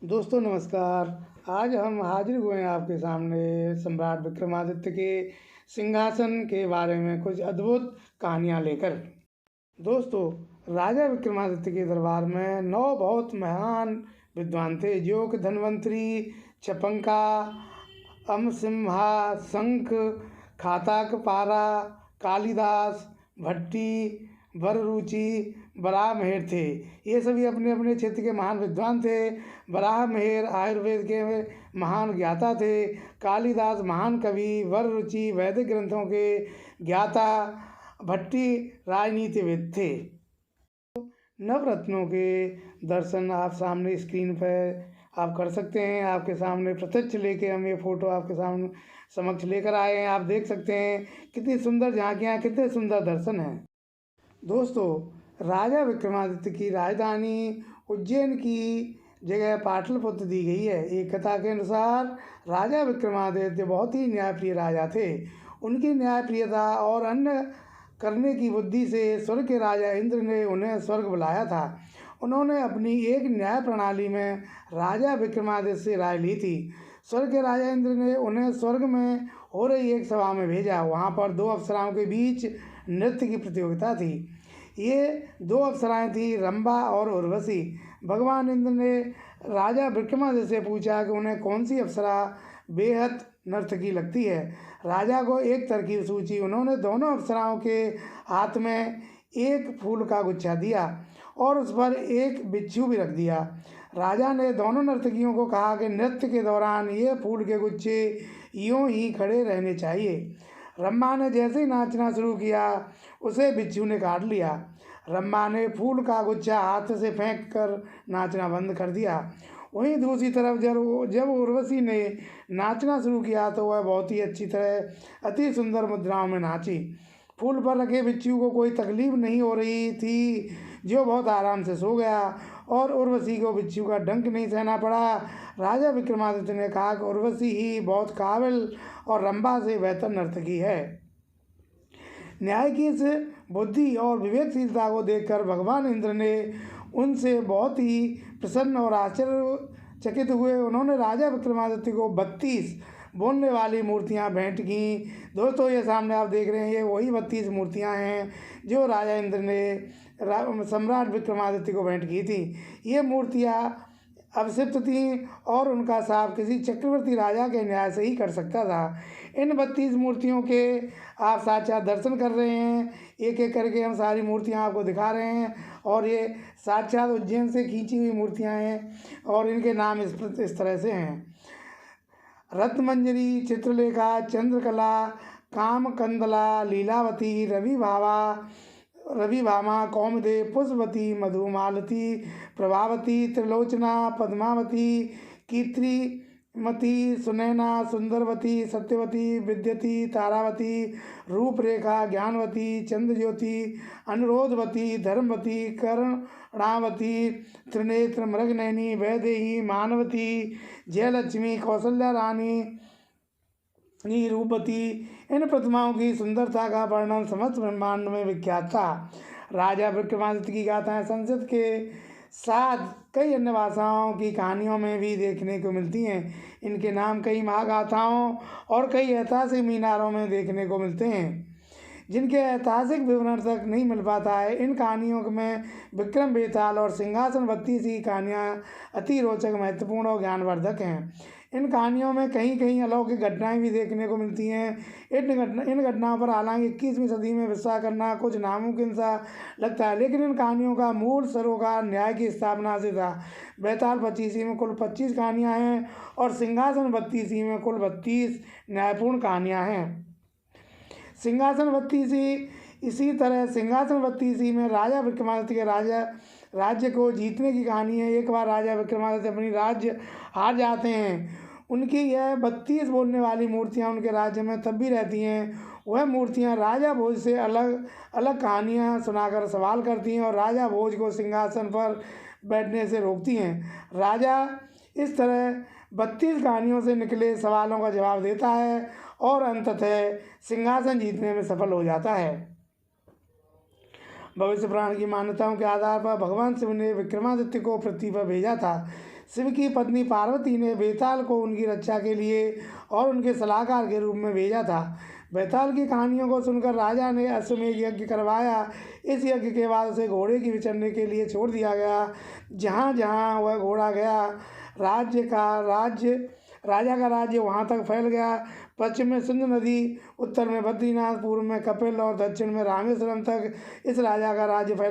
दोस्तों नमस्कार। आज हम हाजिर हुए हैं आपके सामने सम्राट विक्रमादित्य के सिंहासन के बारे में कुछ अद्भुत कहानियाँ लेकर। दोस्तों, राजा विक्रमादित्य के दरबार में 9 बहुत महान विद्वान थे, जो कि धन्वंतरी, छपंका, अमसिम्हा, शंख, खाताक पारा, कालिदास, भट्टी, वररुचि, वराहमिहिर थे। ये सभी अपने अपने क्षेत्र के महान विद्वान थे। वराहमिहिर आयुर्वेद के महान ज्ञाता थे। कालिदास महान कवि, वररुचि वैदिक ग्रंथों के ज्ञाता, भट्टी राजनीतिविद थे। नवरत्नों के दर्शन आप सामने स्क्रीन पर आप कर सकते हैं। आपके सामने प्रत्यक्ष लेके हम ये फ़ोटो आपके सामने समक्ष लेकर आए हैं। आप देख सकते हैं कितनी सुंदर झांकियाँ, कितने सुंदर दर्शन हैं। दोस्तों, राजा विक्रमादित्य की राजधानी उज्जैन की जगह पाटलिपुत्र दी गई है। एक कथा के अनुसार राजा विक्रमादित्य बहुत ही न्यायप्रिय राजा थे। उनकी न्यायप्रियता और अन्य करने की बुद्धि से स्वर्ग के राजा इंद्र ने उन्हें स्वर्ग बुलाया था। उन्होंने अपनी एक न्याय प्रणाली में राजा विक्रमादित्य से राय ली थी। स्वर्ग के राजा इंद्र ने उन्हें स्वर्ग में हो रही एक सभा में भेजा। वहाँ पर 2 अप्सराओं के बीच नृत्य की प्रतियोगिता थी। ये 2 अप्सराएं थी, रंभा और उर्वशी। भगवान इंद्र ने राजा विक्रमादित्य से पूछा कि उन्हें कौन सी अप्सरा बेहद नर्तकी लगती है। राजा को एक तरकीब सूझी। उन्होंने दोनों अप्सराओं के हाथ में एक फूल का गुच्छा दिया और उस पर एक बिच्छू भी रख दिया। राजा ने दोनों नर्तकियों को कहा कि नृत्य के दौरान ये फूल के गुच्छे यूं ही खड़े रहने चाहिए। रंभा ने जैसे ही नाचना शुरू किया, उसे बिच्छू ने काट लिया। रंभा ने फूल का गुच्छा हाथ से फेंक कर नाचना बंद कर दिया। वहीं दूसरी तरफ जब उर्वशी ने नाचना शुरू किया तो वह बहुत ही अच्छी तरह अति सुंदर मुद्राओं में नाची। फूल पर रखे बिच्छू को कोई तकलीफ नहीं हो रही थी, जो बहुत आराम से सो गया और उर्वशी को बिच्छू का डंक नहीं सहना पड़ा। राजा विक्रमादित्य ने कहा कि उर्वशी ही बहुत काबिल और रंभा से बेहतर नर्तकी है। न्याय की इस बुद्धि और विवेकशीलता को देखकर भगवान इंद्र ने उनसे बहुत ही प्रसन्न और आश्चर्यचकित हुए। उन्होंने राजा विक्रमादित्य को 32 बोलने वाली मूर्तियां भेंट की। दोस्तों, ये सामने आप देख रहे हैं, ये वही 32 मूर्तियां हैं जो राजा इंद्र ने सम्राट विक्रमादित्य को भेंट की थी। ये मूर्तियां अवशिप्त थीं और उनका साफ किसी चक्रवर्ती राजा के न्याय से ही कर सकता था। इन 32 मूर्तियों के आप साक्षात दर्शन कर रहे हैं। एक एक करके हम सारी मूर्तियां आपको दिखा रहे हैं और ये साक्षात उज्जैन से खींची हुई मूर्तियां हैं और इनके नाम इस तरह से हैं: रत्नमंजरी, चित्रलेखा, चंद्रकला, कामकंदला, लीलावती, रविभामा, कौमुदे, पुष्पवती, मधुमालती, प्रभावती, त्रिलोचना, पद्मावती, कीर्तिमती, सुनैना, सुंदरवती, सत्यवती, विद्यती, तारावती, रूपरेखा, ज्ञानवती, चंद्रज्योति, अनुरोधवती, धर्मवती, कर्णावती, त्रिनेत्र, मृगनयनी, वैदेही, मानवती, जयलक्ष्मी, कौशल्या रानी, रूपवती। इन प्रतिमाओं की सुंदरता का वर्णन समस्त ब्रह्मांड में विख्यात था। राजा विक्रमादित्य की गाथाएं संस्कृत के साथ कई अन्य भाषाओं की कहानियों में भी देखने को मिलती हैं। इनके नाम कई महागाथाओं और कई ऐतिहासिक मीनारों में देखने को मिलते हैं, जिनके ऐतिहासिक विवरण तक नहीं मिल पाता है। इन कहानियों में विक्रम बेताल और सिंहासन 32 की कहानियाँ अति रोचक, महत्वपूर्ण और ज्ञानवर्धक हैं। इन कहानियों में कहीं कहीं अलौकिक घटनाएं भी देखने को मिलती हैं। इन घटनाओं पर हालांकि 21वीं सदी में विश्वास करना कुछ नामुमकिन सा लगता है, लेकिन इन कहानियों का मूल सरोकार न्याय की स्थापना से था। बेताल 25 में कुल 25 कहानियाँ हैं और सिंहासन 32 में कुल 32 न्यायपूर्ण कहानियाँ हैं। सिंहासन 32 इसी तरह सिंहासन 32 में राजा विक्रमादित्य के राज्य को जीतने की कहानी है। एक बार राजा विक्रमादित्य अपनी राज्य हार जाते हैं। उनकी यह 32 बोलने वाली मूर्तियां उनके राज्य में तब भी रहती हैं। वह मूर्तियां राजा भोज से अलग अलग कहानियां सुनाकर सवाल करती हैं और राजा भोज को सिंहासन पर बैठने से रोकती हैं। राजा इस तरह 32 कहानियों से निकले सवालों का जवाब देता है और अंततः सिंहासन जीतने में सफल हो जाता है। भविष्य पुराण की मान्यताओं के आधार पर भगवान शिव ने विक्रमादित्य को पृथ्वी पर भेजा था। शिव की पत्नी पार्वती ने बेताल को उनकी रक्षा के लिए और उनके सलाहकार के रूप में भेजा था। बेताल की कहानियों को सुनकर राजा ने अश्वमेध यज्ञ करवाया। इस यज्ञ के बाद उसे घोड़े की विचरने के लिए छोड़ दिया गया। जहाँ जहाँ वह घोड़ा गया, राजा का राज्य वहाँ तक फैल गया। पश्चिम में सिंधु नदी, उत्तर में बद्रीनाथ, पूर्व में कपिल और दक्षिण में रामेश्वरम तक इस राजा का राज्य फैल